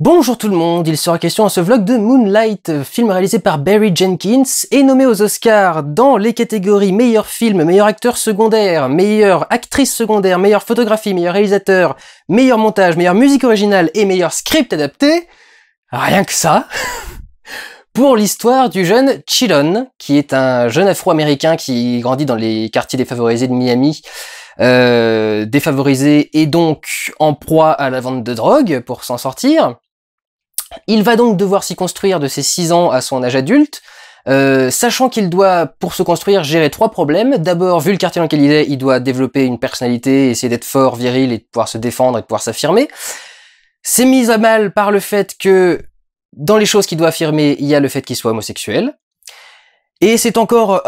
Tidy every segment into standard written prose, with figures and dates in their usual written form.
Bonjour tout le monde, il sera question dans ce vlog de Moonlight, film réalisé par Barry Jenkins et nommé aux Oscars dans les catégories meilleur film, meilleur acteur secondaire, meilleure actrice secondaire, meilleure photographie, meilleur réalisateur, meilleur montage, meilleure musique originale et meilleur script adapté. Rien que ça. Pour l'histoire du jeune Chillon, qui est un jeune afro-américain qui grandit dans les quartiers défavorisés de Miami, défavorisé et donc en proie à la vente de drogue pour s'en sortir. Il va donc devoir s'y construire de ses 6 ans à son âge adulte, sachant qu'il doit, pour se construire, gérer 3 problèmes. D'abord, vu le quartier dans lequel il est, il doit développer une personnalité, essayer d'être fort, viril, et de pouvoir se défendre et de pouvoir s'affirmer. C'est mis à mal par le fait que, dans les choses qu'il doit affirmer, il y a le fait qu'il soit homosexuel. Et c'est encore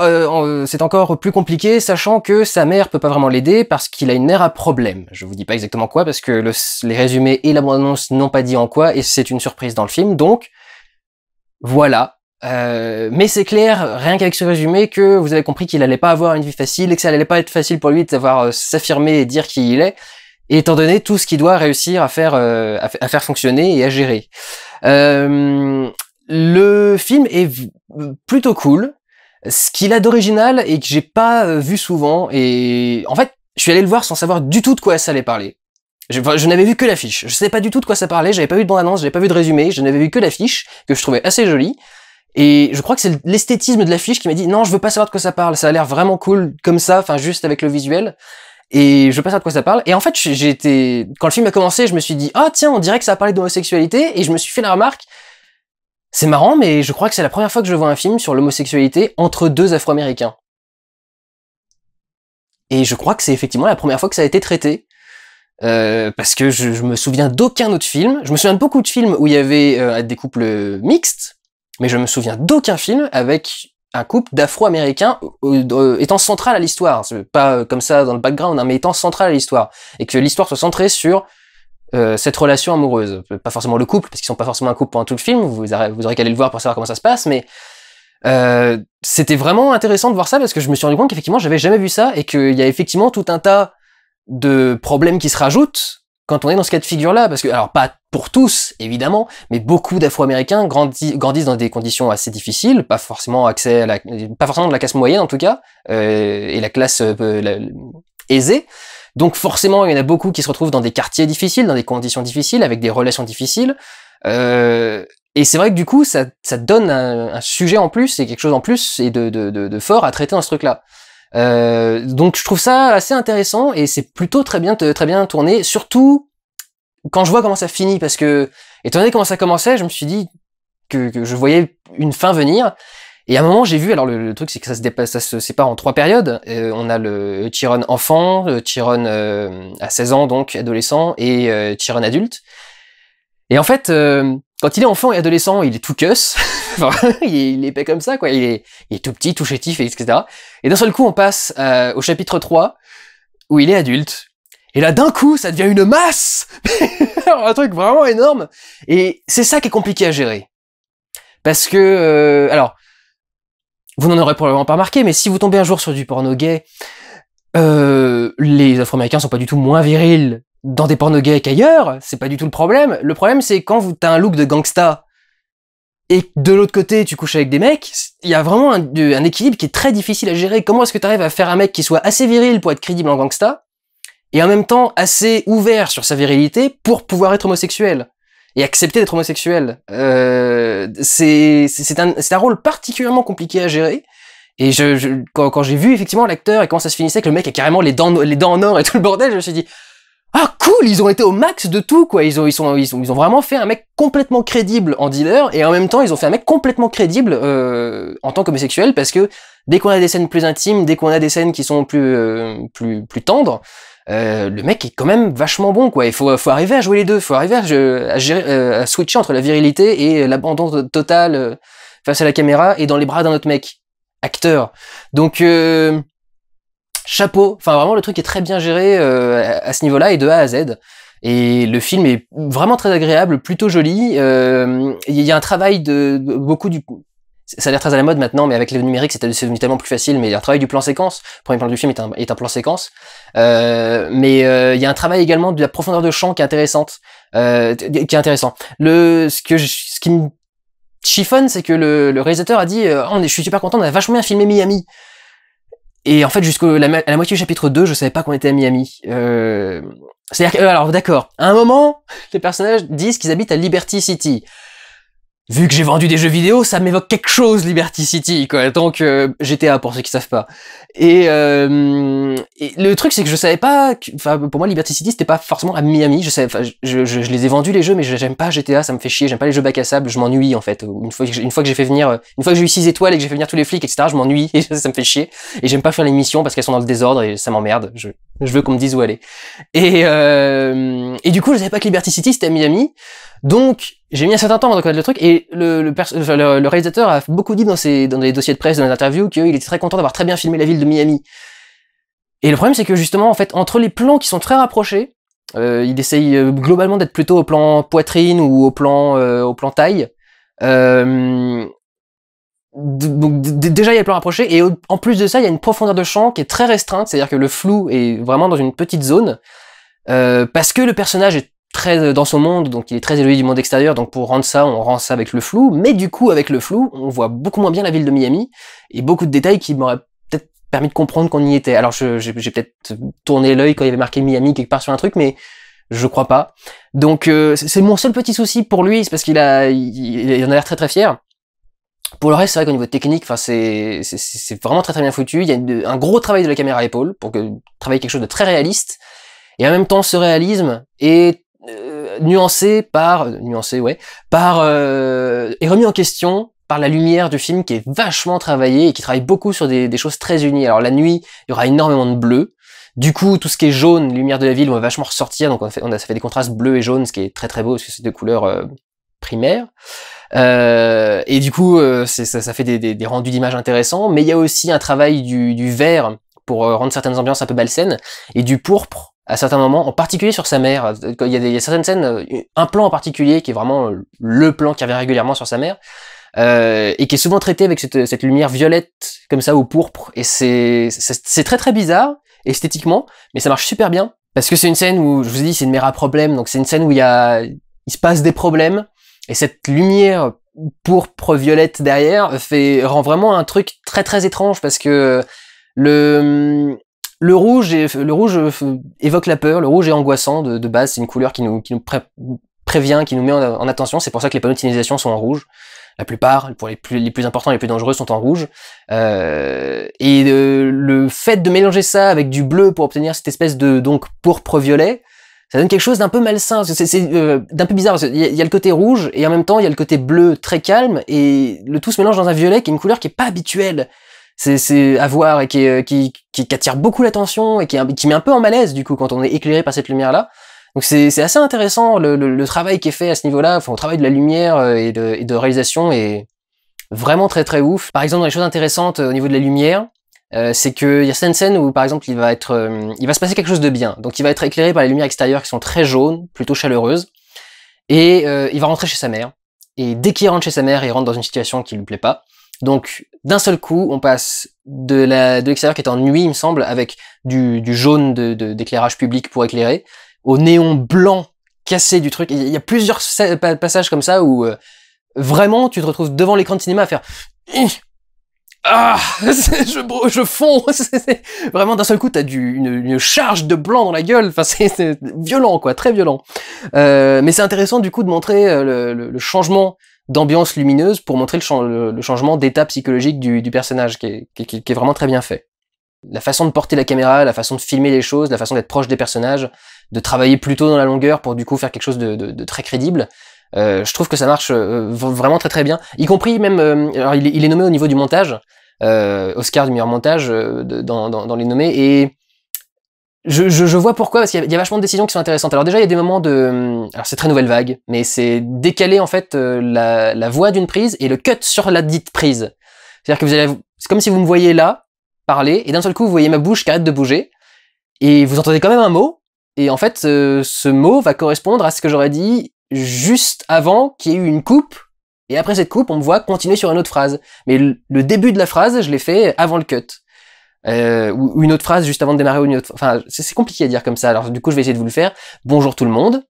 plus compliqué, sachant que sa mère peut pas vraiment l'aider parce qu'il a une mère à problème. Je vous dis pas exactement quoi parce que les résumés et la bande-annonce n'ont pas dit en quoi et c'est une surprise dans le film. Donc voilà. Mais c'est clair, rien qu'avec ce résumé, que vous avez compris qu'il allait pas avoir une vie facile et que ça allait pas être facile pour lui de savoir s'affirmer et dire qui il est, étant donné tout ce qu'il doit réussir à faire fonctionner et à gérer. Le film est plutôt cool. Ce qu'il a d'original et que j'ai pas vu souvent, et en fait, je suis allé le voir sans savoir du tout de quoi ça allait parler. Je n'avais vu que l'affiche. Je savais pas du tout de quoi ça parlait, j'avais pas vu de bande-annonce, j'avais pas vu de résumé, je n'avais vu que l'affiche, que je trouvais assez jolie. Et je crois que c'est l'esthétisme de l'affiche qui m'a dit non, je veux pas savoir de quoi ça parle, ça a l'air vraiment cool comme ça, enfin juste avec le visuel. Et je veux pas savoir de quoi ça parle. Et en fait, quand le film a commencé, je me suis dit ah tiens, on dirait que ça a parlé d'homosexualité, et je me suis fait la remarque. C'est marrant, mais je crois que c'est la première fois que je vois un film sur l'homosexualité entre 2 Afro-Américains. Et je crois que c'est effectivement la première fois que ça a été traité. Parce que je me souviens d'aucun autre film. Je me souviens de beaucoup de films où il y avait des couples mixtes, mais je me souviens d'aucun film avec un couple d'Afro-Américains étant central à l'histoire. C'est pas comme ça dans le background, hein, mais étant central à l'histoire. Et que l'histoire soit centrée sur cette relation amoureuse, pas forcément le couple, parce qu'ils sont pas forcément un couple pendant tout le film, vous aurez qu'à aller le voir pour savoir comment ça se passe, mais c'était vraiment intéressant de voir ça, parce que je me suis rendu compte qu'effectivement j'avais jamais vu ça, et qu'il y a effectivement tout un tas de problèmes qui se rajoutent quand on est dans ce cas de figure-là, parce que, alors pas pour tous, évidemment, mais beaucoup d'Afro-Américains grandissent dans des conditions assez difficiles, pas forcément pas forcément de la classe moyenne en tout cas, et la classe aisée. Donc forcément, il y en a beaucoup qui se retrouvent dans des quartiers difficiles, dans des conditions difficiles, avec des relations difficiles. Et c'est vrai que du coup, ça donne un sujet en plus, et quelque chose en plus, et de fort à traiter dans ce truc-là. Donc je trouve ça assez intéressant, et c'est plutôt très bien tourné, surtout quand je vois comment ça finit, parce que, étant donné comment ça commençait, je me suis dit que je voyais une fin venir. Et à un moment, j'ai vu, alors le truc, c'est que ça se sépare en 3 périodes. On a le Chiron enfant, Chiron à 16 ans, donc adolescent, et Chiron adulte. Et en fait, quand il est enfant et adolescent, il est tout cuss. il est épais comme ça, quoi. Il est tout petit, tout chétif, etc. Et d'un seul coup, on passe au chapitre 3, où il est adulte. Et là, d'un coup, ça devient une masse. Un truc vraiment énorme. Et c'est ça qui est compliqué à gérer. Parce que, alors, vous n'en aurez probablement pas remarqué, mais si vous tombez un jour sur du porno gay, les Afro-Américains sont pas du tout moins virils dans des pornos gays qu'ailleurs, c'est pas du tout le problème. Le problème, c'est quand t'as un look de gangsta, et de l'autre côté, tu couches avec des mecs, il y a vraiment un équilibre qui est très difficile à gérer. Comment est-ce que t'arrives à faire un mec qui soit assez viril pour être crédible en gangsta, et en même temps assez ouvert sur sa virilité pour pouvoir être homosexuel et accepter d'être homosexuel. C'est un rôle particulièrement compliqué à gérer. Et quand j'ai vu effectivement l'acteur et comment ça se finissait, que le mec a carrément les dents en or et tout le bordel, je me suis dit ah cool, ils ont été au max de tout, quoi. Ils ont vraiment fait un mec complètement crédible en dealer, et en même temps ils ont fait un mec complètement crédible en tant qu'homosexuel, parce que dès qu'on a des scènes plus intimes, dès qu'on a des scènes qui sont plus tendres, le mec est quand même vachement bon, quoi. Il faut arriver à jouer les deux, faut arriver à gérer, à switcher entre la virilité et l'abandon total face à la caméra et dans les bras d'un autre mec, acteur. Donc chapeau, enfin vraiment le truc est très bien géré à ce niveau-là et de A à Z. Et le film est vraiment très agréable, plutôt joli. Il y a un travail de beaucoup du... Ça a l'air très à la mode maintenant, mais avec le numérique, c'est devenu tellement plus facile. Mais il y a un travail du plan séquence. Le premier plan du film est un plan séquence. Mais il y a un travail également de la profondeur de champ qui est intéressante. qui est intéressant. Ce qui me chiffonne, c'est que le réalisateur a dit je suis super content, on a vachement bien filmé Miami. Et en fait, à la moitié du chapitre 2, je savais pas qu'on était à Miami. C'est-à-dire que, alors d'accord, à un moment, les personnages disent qu'ils habitent à Liberty City. Vu que j'ai vendu des jeux vidéo, ça m'évoque quelque chose, Liberty City, quoi. Donc, GTA, pour ceux qui savent pas. Et le truc, c'est que je savais pas, enfin, pour moi, Liberty City, c'était pas forcément à Miami. Je les ai vendus, les jeux, mais j'aime pas GTA, ça me fait chier, j'aime pas les jeux bac à sable, je m'ennuie, en fait. Une fois que j'ai eu 6 étoiles et que j'ai fait venir tous les flics, etc., je m'ennuie, et ça me fait chier. Et j'aime pas faire les missions parce qu'elles sont dans le désordre et ça m'emmerde. Je veux qu'on me dise où aller. Et du coup, je savais pas que Liberty City, c'était à Miami. Donc, j'ai mis un certain temps avant de connaître le truc, et le réalisateur a beaucoup dit dans les dossiers de presse, dans les interviews, qu'il était très content d'avoir très bien filmé la ville de Miami. Et le problème, c'est que justement, en fait, entre les plans qui sont très rapprochés, il essaye globalement d'être plutôt au plan poitrine ou au plan taille. Donc déjà, il y a le plan rapproché, et en plus de ça, il y a une profondeur de champ qui est très restreinte, c'est-à-dire que le flou est vraiment dans une petite zone, parce que le personnage est très dans son monde, donc il est très éloigné du monde extérieur, donc pour rendre ça, on rend ça avec le flou, mais du coup, avec le flou, on voit beaucoup moins bien la ville de Miami, et beaucoup de détails qui m'auraient peut-être permis de comprendre qu'on y était. Alors j'ai peut-être tourné l'œil quand il y avait marqué Miami quelque part sur un truc, mais je crois pas. Donc c'est mon seul petit souci pour lui, c'est parce qu'il en a l'air très très fier. Pour le reste, c'est vrai qu'au niveau technique, enfin c'est vraiment très très bien foutu. Il y a un gros travail de la caméra à épaule pour travailler quelque chose de très réaliste, et en même temps, ce réalisme est nuancé est remis en question par la lumière du film qui est vachement travaillée et qui travaille beaucoup sur des choses très unies. Alors la nuit, il y aura énormément de bleu. Du coup, tout ce qui est jaune, lumière de la ville, on va vachement ressortir. Donc ça fait des contrastes bleu et jaune, ce qui est très très beau parce que c'est deux couleurs primaires. Et du coup, ça fait des rendus d'image intéressants. Mais il y a aussi un travail du vert pour rendre certaines ambiances un peu malsaines, et du pourpre à certains moments, en particulier sur sa mère. Il y a certaines scènes, un plan en particulier qui est vraiment le plan qui revient régulièrement sur sa mère, et qui est souvent traité avec cette lumière violette comme ça, ou pourpre, et c'est très très bizarre esthétiquement, mais ça marche super bien, parce que c'est une scène où, je vous ai dit, c'est une mère à problème, donc c'est une scène où il se passe des problèmes, et cette lumière pourpre violette derrière rend vraiment un truc très très étrange, parce que le rouge évoque la peur, le rouge est angoissant de base, c'est une couleur qui nous prévient, qui nous met en attention, c'est pour ça que les panneaux de signalisation sont en rouge. La plupart, pour les plus importants et les plus dangereux, sont en rouge. Et le fait de mélanger ça avec du bleu pour obtenir cette espèce de pourpre-violet, ça donne quelque chose d'un peu malsain, c'est d'un peu bizarre. Il y a le côté rouge, et en même temps, il y a le côté bleu très calme, et le tout se mélange dans un violet qui est une couleur qui est pas habituelle. C'est à voir, et qui attire beaucoup l'attention, et qui met un peu en malaise, du coup, quand on est éclairé par cette lumière-là. Donc c'est assez intéressant, le travail qui est fait à ce niveau-là, enfin, le travail de la lumière et de réalisation est vraiment très très ouf. Par exemple, dans les choses intéressantes au niveau de la lumière, c'est qu'il y a certaines scènes où, par exemple, il va se passer quelque chose de bien. Donc il va être éclairé par les lumières extérieures qui sont très jaunes, plutôt chaleureuses, et il va rentrer chez sa mère. Et dès qu'il rentre chez sa mère, il rentre dans une situation qui lui plaît pas. Donc d'un seul coup, on passe de l'extérieur qui est en nuit, il me semble, avec du jaune d'éclairage public pour éclairer, au néon blanc cassé du truc. Il y a plusieurs passages comme ça où vraiment tu te retrouves devant l'écran de cinéma à faire je fonds. Vraiment d'un seul coup t'as une charge de blanc dans la gueule. Enfin c'est violent, quoi, très violent. Mais c'est intéressant du coup de montrer le changement d'ambiance lumineuse pour montrer le changement d'état psychologique du personnage qui est vraiment très bien fait. La façon de porter la caméra, la façon de filmer les choses, la façon d'être proche des personnages, de travailler plutôt dans la longueur pour du coup faire quelque chose de très crédible. Je trouve que ça marche vraiment très très bien, y compris même alors il est nommé au niveau du montage, Oscar du meilleur montage dans les nommés, et je vois pourquoi, parce qu'il y a vachement de décisions qui sont intéressantes. Alors déjà il y a des moments alors c'est très nouvelle vague, mais c'est décaler en fait la voix d'une prise et le cut sur la dite prise. C'est-à-dire que c'est comme si vous me voyez là parler, et d'un seul coup vous voyez ma bouche qui arrête de bouger, et vous entendez quand même un mot, et en fait ce mot va correspondre à ce que j'aurais dit juste avant qu'il y ait eu une coupe, et après cette coupe on me voit continuer sur une autre phrase, mais le début de la phrase je l'ai fait avant le cut, ou une autre phrase juste avant de démarrer, ou une autre, enfin c'est compliqué à dire comme ça, alors du coup je vais essayer de vous le faire. Bonjour tout le monde,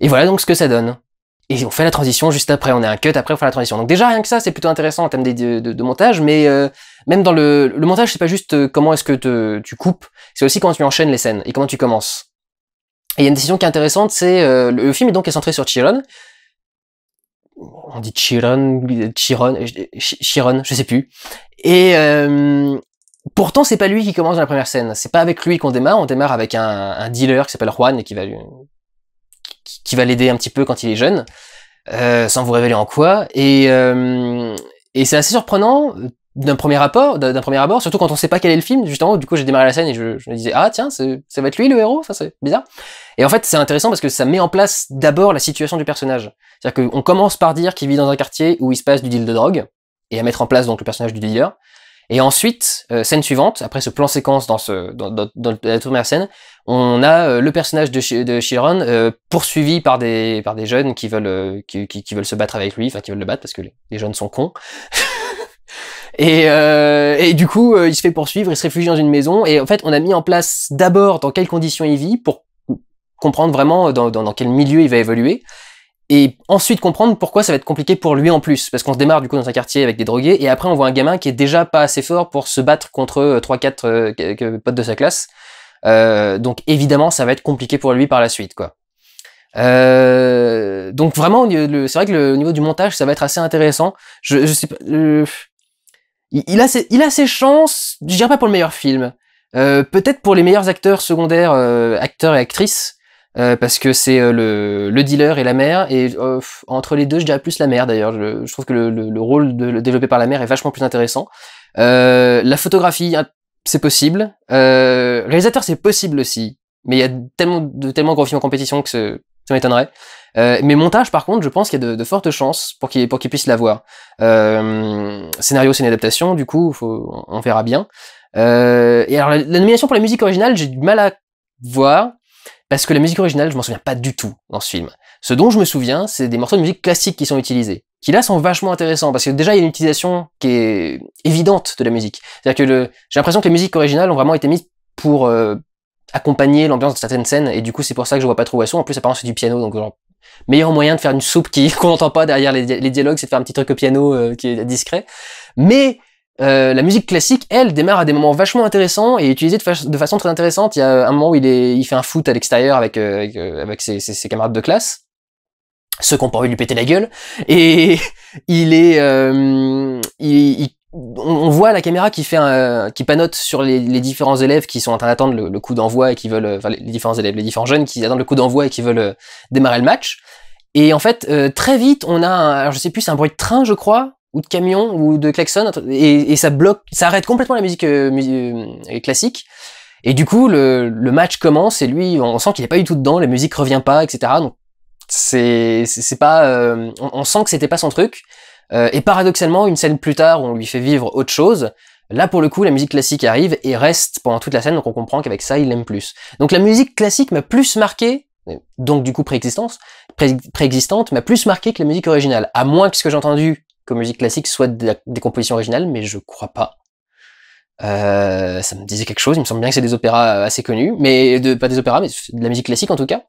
Et voilà donc ce que ça donne. Et on fait la transition juste après, on a un cut après on fait la transition. Donc déjà rien que ça c'est plutôt intéressant en termes de montage, mais même dans le montage c'est pas juste comment est-ce que tu coupes, c'est aussi comment tu enchaînes les scènes et comment tu commences. Et il y a une décision qui est intéressante, c'est le film est donc centré sur Chiron. On dit Chiron, je sais plus. Et pourtant c'est pas lui qui commence dans la première scène, c'est pas avec lui qu'on démarre, on démarre avec un dealer qui s'appelle Juan et qui va l'aider un petit peu quand il est jeune, sans vous révéler en quoi. Et c'est assez surprenant d'un premier abord, surtout quand on sait pas quel est le film, justement. Du coup, j'ai démarré la scène et je me disais ah tiens, ça va être lui le héros, ça c'est bizarre. Et en fait, c'est intéressant parce que ça met en place d'abord la situation du personnage. C'est-à-dire qu'on commence par dire qu'il vit dans un quartier où il se passe du deal de drogue et à mettre en place donc le personnage du dealer. Et ensuite, scène suivante, après ce plan séquence dans la première scène, on a le personnage de Chiron poursuivi par des jeunes qui veulent se battre avec lui, enfin qui veulent le battre parce que les jeunes sont cons. Et du coup, il se fait poursuivre, il se réfugie dans une maison. Et en fait, on a mis en place d'abord dans quelles conditions il vit pour comprendre vraiment dans quel milieu il va évoluer. Et ensuite comprendre pourquoi ça va être compliqué pour lui en plus, parce qu'on se démarre du coup dans un quartier avec des drogués, et après on voit un gamin qui est déjà pas assez fort pour se battre contre 3-4 potes de sa classe, donc évidemment ça va être compliqué pour lui par la suite, quoi. Donc vraiment, c'est vrai que le niveau du montage ça va être assez intéressant. Je sais pas, il a ses chances, je dirais pas pour le meilleur film, peut-être pour les meilleurs acteurs secondaires, acteurs et actrices. Parce que c'est le dealer et la mère, et entre les deux je dirais plus la mère d'ailleurs, je trouve que le rôle développé par la mère est vachement plus intéressant. La photographie, c'est possible, réalisateur c'est possible aussi, mais il y a tellement gros films en compétition que ça m'étonnerait. Mais montage par contre je pense qu'il y a de fortes chances pour qu'il puisse l'avoir. Scénario c'est une adaptation, du coup on verra bien. Et alors la nomination pour la musique originale j'ai du mal à voir, parce que la musique originale, je m'en souviens pas du tout dans ce film. Ce dont je me souviens, c'est des morceaux de musique classique qui sont utilisés, qui là sont vachement intéressants, parce que déjà il y a une utilisation qui est évidente de la musique. C'est-à-dire que j'ai l'impression que les musiques originales ont vraiment été mises pour accompagner l'ambiance de certaines scènes, et du coup c'est pour ça que je vois pas trop où elles sont. En plus apparemment c'est du piano, donc genre, meilleur moyen de faire une soupe qu'on n'entend pas derrière les dialogues, c'est de faire un petit truc au piano qui est discret. Mais la musique classique, elle, démarre à des moments vachement intéressants et est utilisée de façon très intéressante. Il y a un moment où il fait un foot à l'extérieur avec ses camarades de classe, ceux qui ont pas envie de lui péter la gueule, et on voit la caméra qui panote sur les différents élèves qui sont en train d'attendre le coup d'envoi et qui veulent, enfin les différents jeunes qui attendent le coup d'envoi et qui veulent démarrer le match. Et en fait, très vite, on a alors je sais plus, c'est un bruit de train, je crois, ou de camion, ou de klaxon, et ça bloque, ça arrête complètement la musique classique. Et du coup, le match commence, et lui, on sent qu'il est pas du tout dedans, la musique revient pas, etc. Donc, c'est pas, on sent que c'était pas son truc. Et paradoxalement, une scène plus tard, où on lui fait vivre autre chose, là, pour le coup, la musique classique arrive et reste pendant toute la scène, donc on comprend qu'avec ça, il l'aime plus. Donc la musique classique m'a plus marqué, donc du coup préexistante, m'a plus marqué que la musique originale. À moins que ce que j'ai entendu comme musique classique soit des compositions originales, mais je crois pas. Ça me disait quelque chose, il me semble bien que c'est des opéras assez connus, mais pas des opéras, mais de la musique classique en tout cas.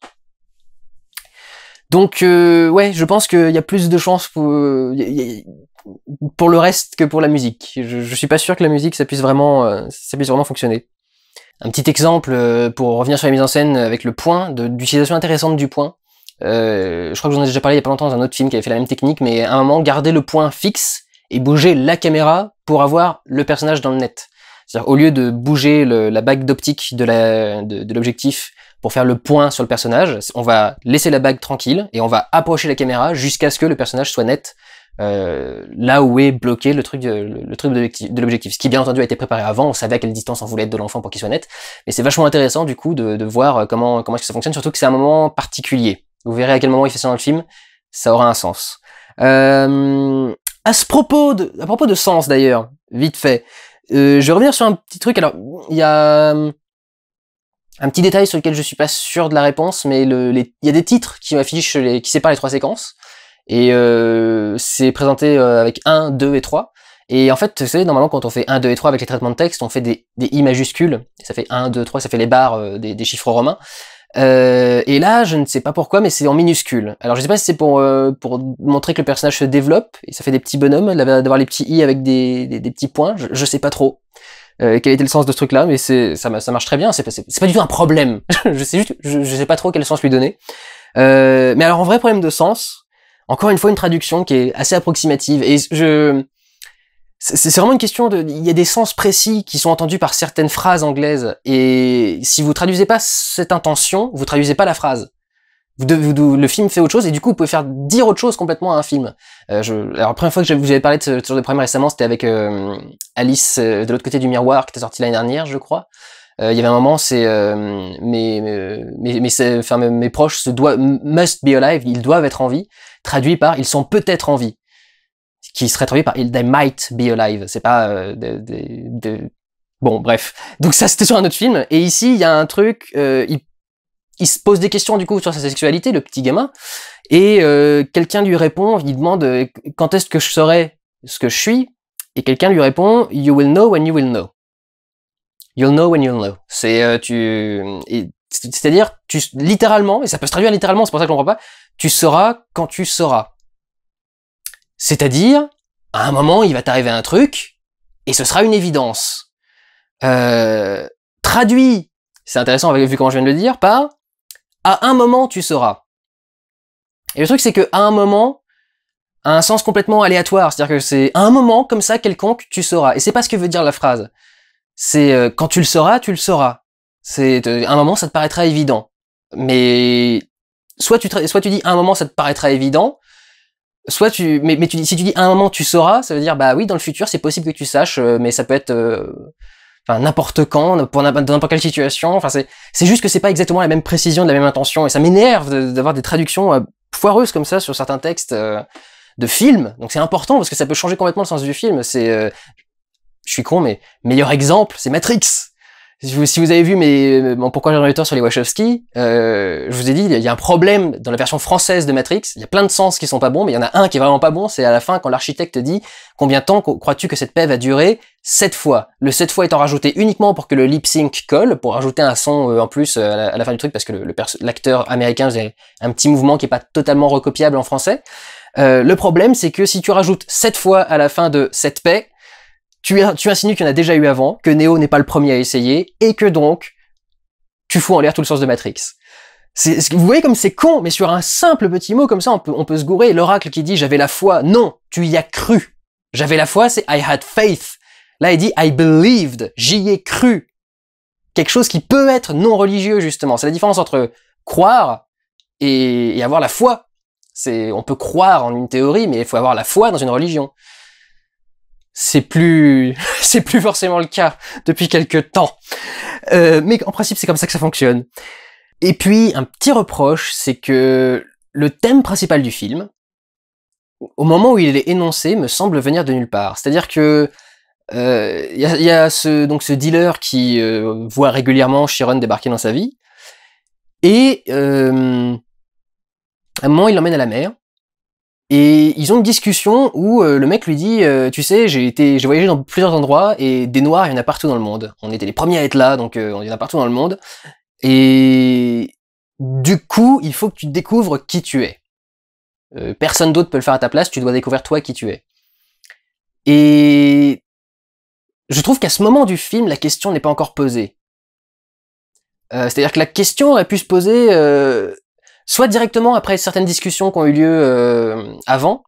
Donc ouais, je pense qu'il y a plus de chances pour le reste que pour la musique. Je suis pas sûr que la musique ça puisse vraiment fonctionner. Un petit exemple pour revenir sur la mise en scène avec le point, d'utilisation intéressante du point. Je crois que j'en ai déjà parlé il y a pas longtemps dans un autre film qui avait fait la même technique, mais à un moment garder le point fixe et bouger la caméra pour avoir le personnage dans le net. C'est-à-dire au lieu de bouger la bague d'optique de l'objectif pour faire le point sur le personnage, on va laisser la bague tranquille et on va approcher la caméra jusqu'à ce que le personnage soit net là où est bloqué le truc de l'objectif. Ce qui bien entendu a été préparé avant, on savait à quelle distance on voulait être de l'enfant pour qu'il soit net, mais c'est vachement intéressant du coup de voir comment est-ce que ça fonctionne, surtout que c'est un moment particulier. Vous verrez à quel moment il fait ça dans le film, ça aura un sens. À propos de sens d'ailleurs, vite fait, je vais revenir sur un petit truc. Alors, il y a un petit détail sur lequel je suis pas sûr de la réponse, mais il y a des titres qui affichent qui séparent les trois séquences, et c'est présenté avec 1, 2 et 3. Et en fait, vous savez, normalement, quand on fait 1, 2 et 3 avec les traitements de texte, on fait des I majuscules, et ça fait 1, 2, 3, ça fait les barres des chiffres romains. Et là, je ne sais pas pourquoi, mais c'est en minuscule. Alors, je sais pas si c'est pour montrer que le personnage se développe, et ça fait des petits bonhommes, d'avoir les petits i avec des petits points, je sais pas trop quel était le sens de ce truc-là, mais ça marche très bien, c'est pas du tout un problème. Je sais juste, je sais pas trop quel sens lui donner. Mais alors, en vrai problème de sens, encore une fois, une traduction qui est assez approximative, et c'est vraiment une question il y a des sens précis qui sont entendus par certaines phrases anglaises, et si vous traduisez pas cette intention, vous traduisez pas la phrase. Le film fait autre chose, et du coup, vous pouvez faire dire autre chose complètement à un film. Alors, la première fois que vous avez parlé de ce genre de problème récemment, c'était avec Alice de l'autre côté du miroir, qui était sorti l'année dernière, je crois. Il y avait un moment, c'est mes proches must be alive, ils doivent être en vie, traduit par ils sont peut-être en vie, qui serait traduit par they might be alive. C'est pas bon, bref. Donc ça, c'était sur un autre film. Et ici, il y a un truc, il se pose des questions du coup sur sa sexualité, le petit gamin, et quelqu'un lui répond, il demande quand est-ce que je saurai ce que je suis, et quelqu'un lui répond you will know when you will know. You'll know when you'll know. C'est-à-dire, littéralement, et ça peut se traduire littéralement, c'est pour ça que je comprends pas, tu sauras quand tu sauras. C'est-à-dire, à un moment, il va t'arriver un truc, et ce sera une évidence. Traduit, c'est intéressant vu comment je viens de le dire, par à un moment, tu sauras. Et le truc, c'est que à un moment, a un sens complètement aléatoire. C'est-à-dire que c'est à un moment, comme ça, quelconque, tu sauras. Et c'est pas ce que veut dire la phrase. C'est quand tu le sauras, tu le sauras. C'est à un moment, ça te paraîtra évident. Mais soit tu dis à un moment, ça te paraîtra évident, soit mais si tu dis à un moment, tu sauras, ça veut dire bah oui, dans le futur, c'est possible que tu saches, mais ça peut être n'importe quand, dans n'importe quelle situation. Enfin, c'est juste que c'est pas exactement la même précision, de la même intention, et ça m'énerve d'avoir des traductions foireuses comme ça sur certains textes de films. Donc c'est important parce que ça peut changer complètement le sens du film. Je suis con, mais meilleur exemple, c'est Matrix. Si vous avez vu mon Pourquoi j'ai un sur les Wachowski, je vous ai dit, il y a un problème dans la version française de Matrix. Il y a plein de sens qui sont pas bons, mais il y en a un qui est vraiment pas bon, c'est à la fin quand l'architecte dit combien de temps crois-tu que cette paix va durer? 7 fois. Le 7 fois étant rajouté uniquement pour que le lip sync colle, pour rajouter un son en plus à la fin du truc, parce que l'acteur américain faisait un petit mouvement qui est pas totalement recopiable en français. Le problème, c'est que si tu rajoutes 7 fois à la fin de cette paix, tu insinues qu'il y en a déjà eu avant, que Neo n'est pas le premier à essayer, et que donc, tu fous en l'air tout le sens de Matrix. Vous voyez comme c'est con, mais sur un simple petit mot comme ça, on peut se gourer. L'oracle qui dit « j'avais la foi », non, tu y as cru. J'avais la foi, c'est « I had faith ». Là, il dit « I believed », j'y ai cru. Quelque chose qui peut être non religieux, justement. C'est la différence entre croire et avoir la foi. On peut croire en une théorie, mais il faut avoir la foi dans une religion. C'est plus forcément le cas depuis quelques temps. Mais en principe, c'est comme ça que ça fonctionne. Et puis, un petit reproche, c'est que le thème principal du film, au moment où il est énoncé, me semble venir de nulle part. C'est-à-dire que y a ce dealer qui voit régulièrement Chiron débarquer dans sa vie, et à un moment, il l'emmène à la mer. Et ils ont une discussion où le mec lui dit tu sais, j'ai voyagé dans plusieurs endroits et des noirs, il y en a partout dans le monde. On était les premiers à être là, donc il y en a partout dans le monde. Et du coup, il faut que tu découvres qui tu es. Personne d'autre peut le faire à ta place, tu dois découvrir toi qui tu es. Et je trouve qu'à ce moment du film, la question n'est pas encore posée. C'est-à-dire que la question aurait pu se poser soit directement après certaines discussions qui ont eu lieu avant,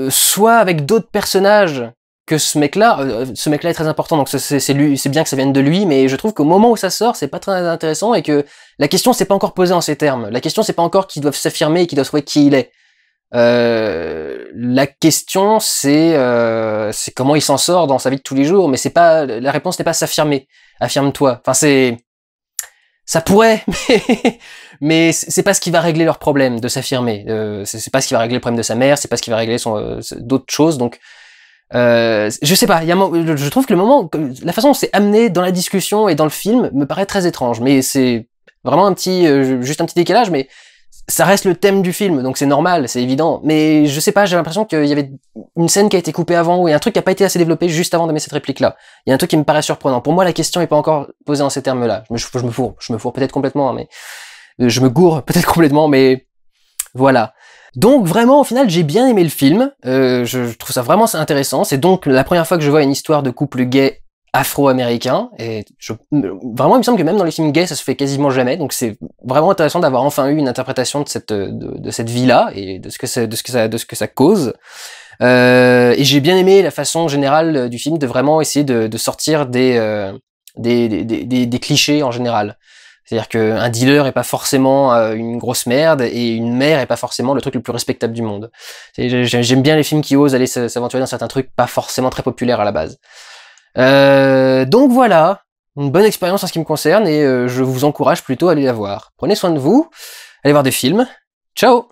soit avec d'autres personnages que ce mec-là est très important, donc c'est bien que ça vienne de lui, mais je trouve qu'au moment où ça sort, c'est pas très intéressant, et que la question s'est pas encore posée en ces termes. La question c'est pas encore qu'ils doivent s'affirmer et qu'ils doivent trouver qui il est. La question c'est comment il s'en sort dans sa vie de tous les jours, mais la réponse n'est pas s'affirmer. Affirme-toi. Enfin ça pourrait, mais c'est pas ce qui va régler leur problème de s'affirmer. C'est pas ce qui va régler le problème de sa mère, c'est pas ce qui va régler d'autres choses. Donc, je sais pas. Je trouve que la façon dont c'est amené dans la discussion et dans le film me paraît très étrange. Mais c'est vraiment juste un petit décalage. Mais ça reste le thème du film, donc c'est normal, c'est évident. Mais je sais pas, j'ai l'impression qu'il y avait une scène qui a été coupée avant, ou un truc qui a pas été assez développé juste avant de mettre cette réplique-là. Il y a un truc qui me paraît surprenant. Pour moi, la question est pas encore posée en ces termes-là. Je me fourre peut-être complètement, hein, mais Je me gourre peut-être complètement, mais voilà. Donc vraiment, au final, j'ai bien aimé le film. Je trouve ça vraiment intéressant. C'est donc la première fois que je vois une histoire de couple gay afro-américain. Et vraiment, il me semble que même dans les films gays, ça se fait quasiment jamais. Donc c'est vraiment intéressant d'avoir enfin eu une interprétation de cette vie-là et de ce que ça cause. Et j'ai bien aimé la façon générale du film de vraiment essayer de sortir des clichés en général. C'est-à-dire qu'un dealer est pas forcément une grosse merde et une mère est pas forcément le truc le plus respectable du monde. J'aime bien les films qui osent aller s'aventurer dans certains trucs pas forcément très populaires à la base. Donc voilà, une bonne expérience en ce qui me concerne et je vous encourage plutôt à aller la voir. Prenez soin de vous, allez voir des films. Ciao!